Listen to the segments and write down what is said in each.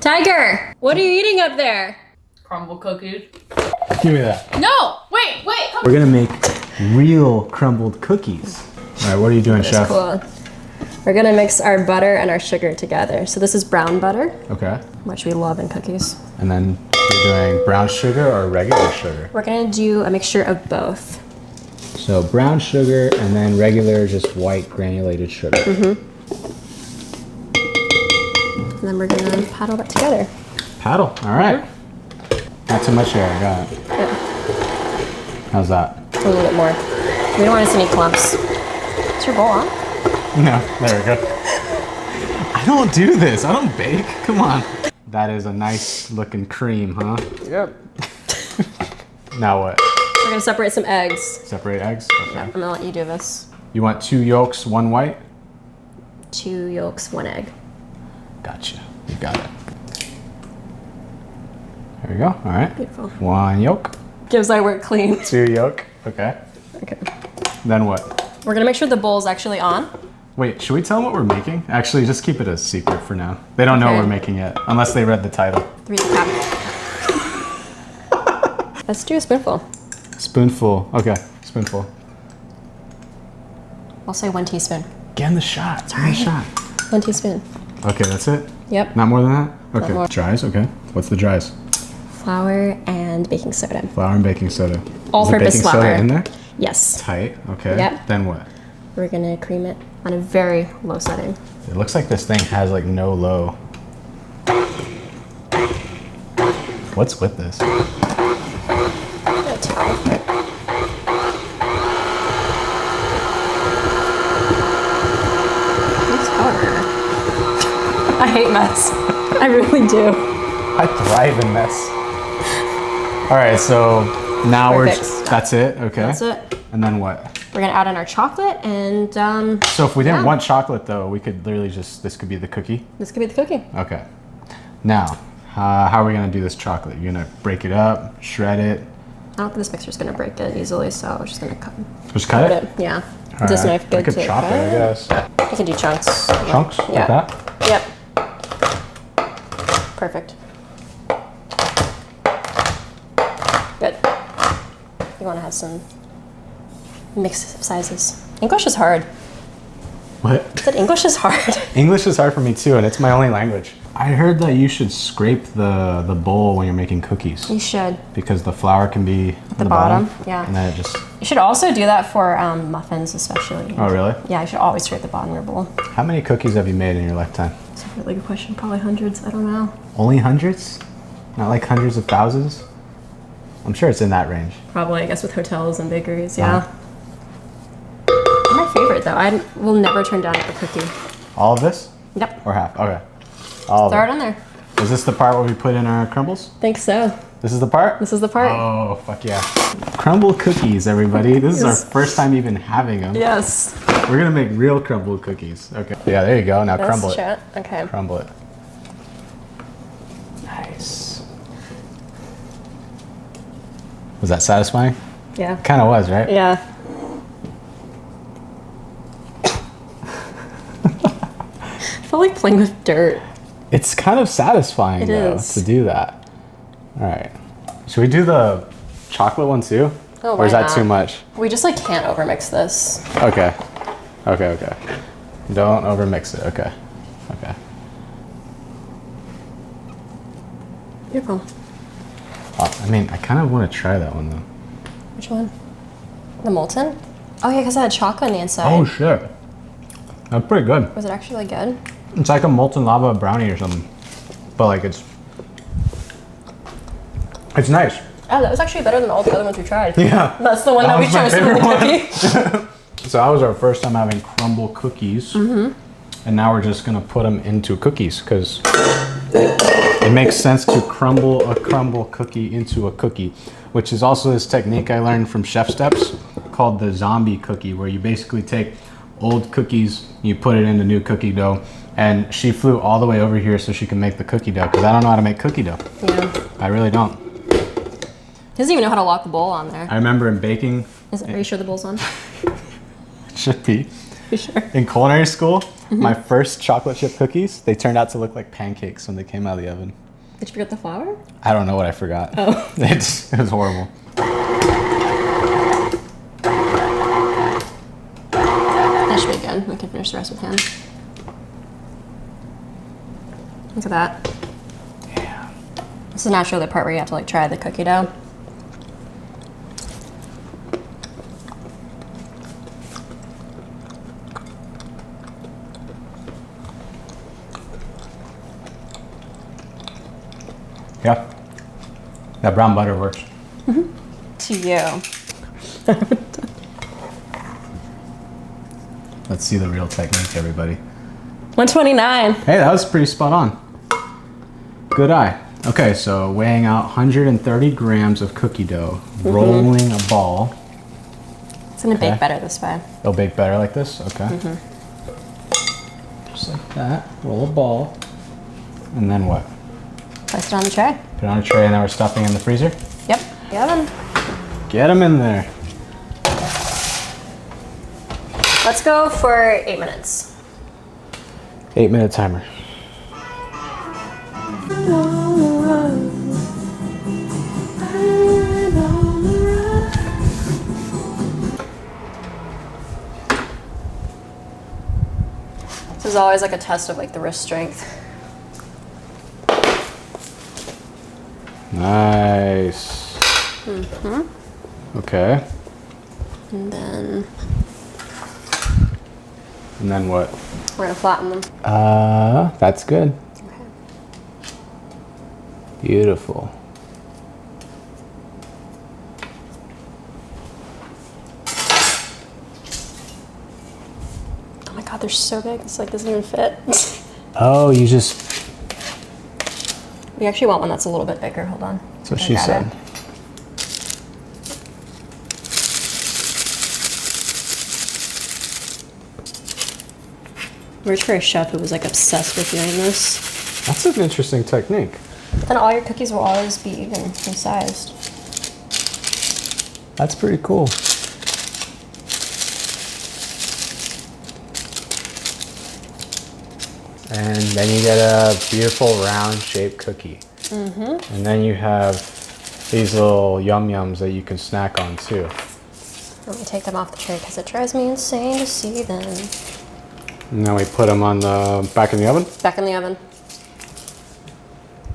Tiger, what are you eating up there? Crumbl Cookies. Give me that. No! Wait! We're gonna make real crumbled cookies. All right, what are you doing, Chef? Cool. We're gonna mix our butter and our sugar together. So this is brown butter. Okay. Which we love in cookies. And then you're doing brown sugar or regular sugar? We're gonna do a mixture of both. So brown sugar and then regular, just white granulated sugar. Mm-hmm. And then we're gonna paddle that together. Paddle, all right. Not too much air, got it. Yeah. How's that? A little bit more. We don't want to see any clumps. Is your bowl on? No, there we go. I don't do this, I don't bake, come on. That is a nice looking cream, huh? Yep. Now what? We're gonna separate some eggs. Separate eggs? Okay. Yeah, I'm gonna let you do this. You want 2 yolks, 1 white? 2 yolks, 1 egg. Gotcha, you got it. There we go, all right. Beautiful. 1 yolk. Gives I work clean. 2 yolk, okay. Okay. Then what? We're gonna make sure the bowl's actually on. Wait, should we tell them what we're making? Actually, just keep it a secret for now. They don't know Okay. what we're making yet, unless they read the title. 3 cup. Let's do a spoonful. Spoonful, okay, spoonful. I'll say 1 teaspoon. Get in the shot, get in the shot. 1 teaspoon. Okay, that's it? Yep. Not more than that? Okay, more. dries, okay. What's the dries? Flour and baking soda. Flour and baking soda. All-purpose Is the baking flour. soda in there? Yes. Tight, okay. Yep. Then what? We're gonna cream it on a very low setting. It looks like this thing has like no low. What's with this? I hate mess. I really do. I thrive in mess. All right, so now that's it, okay. That's it. And then what? We're gonna add in our chocolate and So if we didn't yeah. want chocolate though, we could literally just, this could be the cookie? This could be the cookie. Okay. Now, how are we gonna do this chocolate? You're gonna break it up, shred it? I don't think this mixer's gonna break it easily, so we're just gonna cut. Just cut it? Yeah. All This right. knife good I could to chop cut? it, I guess. You can do chunks. Chunks? Yeah. Like that? Yep. Perfect. Good. You want to have some mix of sizes. English is hard. What? I said English is hard. English is hard for me too, and it's my only language. I heard that you should scrape the bowl when you're making cookies. You should. Because the flour can be at The bottom, yeah. And then it just... You should also do that for muffins, especially. Oh, really? Yeah, you should always scrape the bottom of your bowl. How many cookies have you made in your lifetime? That's a really good question. Probably hundreds. I don't know. Only hundreds? Not like hundreds of thousands? I'm sure it's in that range. Probably, I guess, with hotels and bakeries, yeah. My favorite, though. I will never turn down a cookie. All of this? Yep. Or half? Okay. All of Throw it. it on there. Is this the part where we put in our crumbles? Think so. This is the part? This is the part. Oh, fuck yeah. Crumbl Cookies, everybody. This is our first time even having them. Yes. We're gonna make real Crumbl Cookies. Okay. Yeah, there you go. Now crumble it. Okay. Crumble it. Nice. Was that satisfying? Yeah. Kind of was, right? Yeah. I feel like playing with dirt. It's kind of satisfying though to do that. All right. Should we do the chocolate one too? Oh, or is why that not? too much? We just like can't overmix this. Okay. Okay, okay. Don't overmix it. Okay. Okay. Beautiful. I mean, I kind of want to try that one though. Which one? The molten? Oh yeah, because it had chocolate on the inside. Oh shit. That's pretty good. Was it actually good? It's like a molten lava brownie or something. But like it's nice. Oh, that was actually better than all the other ones we tried. Yeah. That's the one that we was my chose for the favorite cookie. So that was our first time having Crumbl Cookies. Mm-hmm. And now we're just gonna put them into cookies because it makes sense to crumble a Crumbl cookie into a cookie, which is also this technique I learned from Chef Steps called the zombie cookie, where you basically take old cookies, you put it into new cookie dough, and she flew all the way over here so she can make the cookie dough because I don't know how to make cookie dough. Yeah. I really don't. He doesn't even know how to lock the bowl on there. I remember in baking. Are you sure the bowl's on? It should be. You sure? In culinary school, my first chocolate chip cookies, they turned out to look like pancakes when they came out of the oven. Did you forget the flour? I don't know what I forgot. Oh. It was horrible. That should be good. We can finish the rest with hand. Look at that. Yeah. This is naturally the part where you have to like try the cookie dough. Yeah. That brown butter works. To you. Let's see the real technique, everybody. 129. Hey, that was pretty spot on. Good eye. Okay, so weighing out 130 grams of cookie dough, rolling a ball. It's gonna Okay. bake better this way. It'll bake better like this? Okay. Just like that. Roll a ball. And then what? Place it on the tray. Put it on a tray and then we're stuffing in the freezer? Yep. The oven. Get them in there. Let's go for 8 minutes. 8-minute timer. This is always like a test of like the wrist strength. Nice. Okay. And then And then what? we're gonna flatten them. That's good. Okay. Beautiful. Oh my god, they're so big. It's like doesn't even fit. Oh, you just... We actually want one that's a little bit bigger. Hold on. That's what I she got said. it. Worked for a chef who was like obsessed with doing this. That's an interesting technique. Then all your cookies will always be evenly sized. That's pretty cool. And then you get a beautiful round shaped cookie. And then you have these little yum yums that you can snack on too. Let me take them off the tray because it drives me insane to see them. And then we put them on the back in the oven. Back in the oven.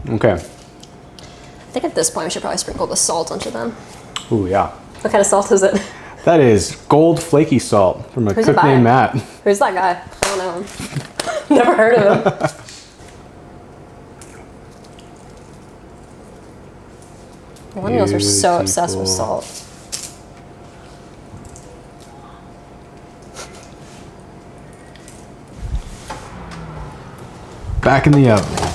Okay. I think at this point we should probably sprinkle the salt onto them. Ooh, yeah. What kind of salt is it? That is gold flaky salt from a Who's cook it by? named Matt. Who's that guy? I don't know him. Never heard of him. Millennials are so obsessed with Beautiful. salt. Back in the oven.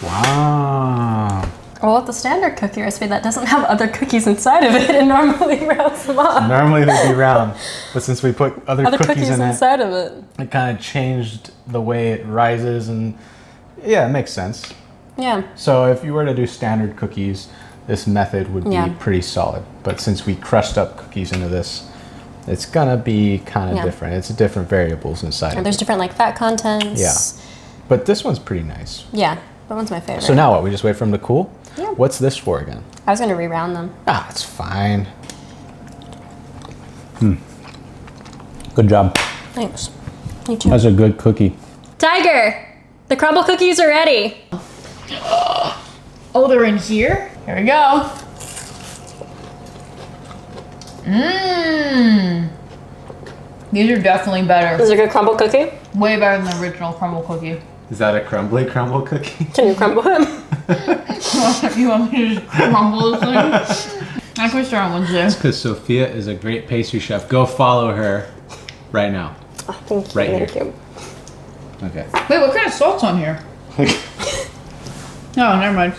Wow. Well, with the standard cookie recipe, that doesn't have other cookies inside of it, and normally rounds them off. Normally they'd be round, but since we put other Other cookies cookies in it, inside of it. it kind of changed the way it rises, and yeah, it makes sense. Yeah. So if you were to do standard cookies, this method would be Yeah. pretty solid. But since we crushed up cookies into this, it's gonna be kind of Yeah. different. It's different variables inside. And of there's it. different like fat contents. Yeah. But this one's pretty nice. Yeah. That one's my favorite. So now what? We just wait for them to cool? Yeah. What's this for again? I was gonna re-round them. Ah, it's fine. Good job. Thanks. You too. That's a good cookie. Tiger! The crumble cookies are ready. Oh, they're in here? Here we go. Mmm. These are definitely better. Is it a good crumble cookie? Way better than the original crumble cookie. Is that a crumbly crumble cookie? Can you crumble him? You want me to just crumble this thing? I can start on Wednesday. Because Sophia is a great pastry chef. Go follow her right now. Oh, thank you. Right thank here. you. Okay. Wait, what kind of salt's on here? No, never mind.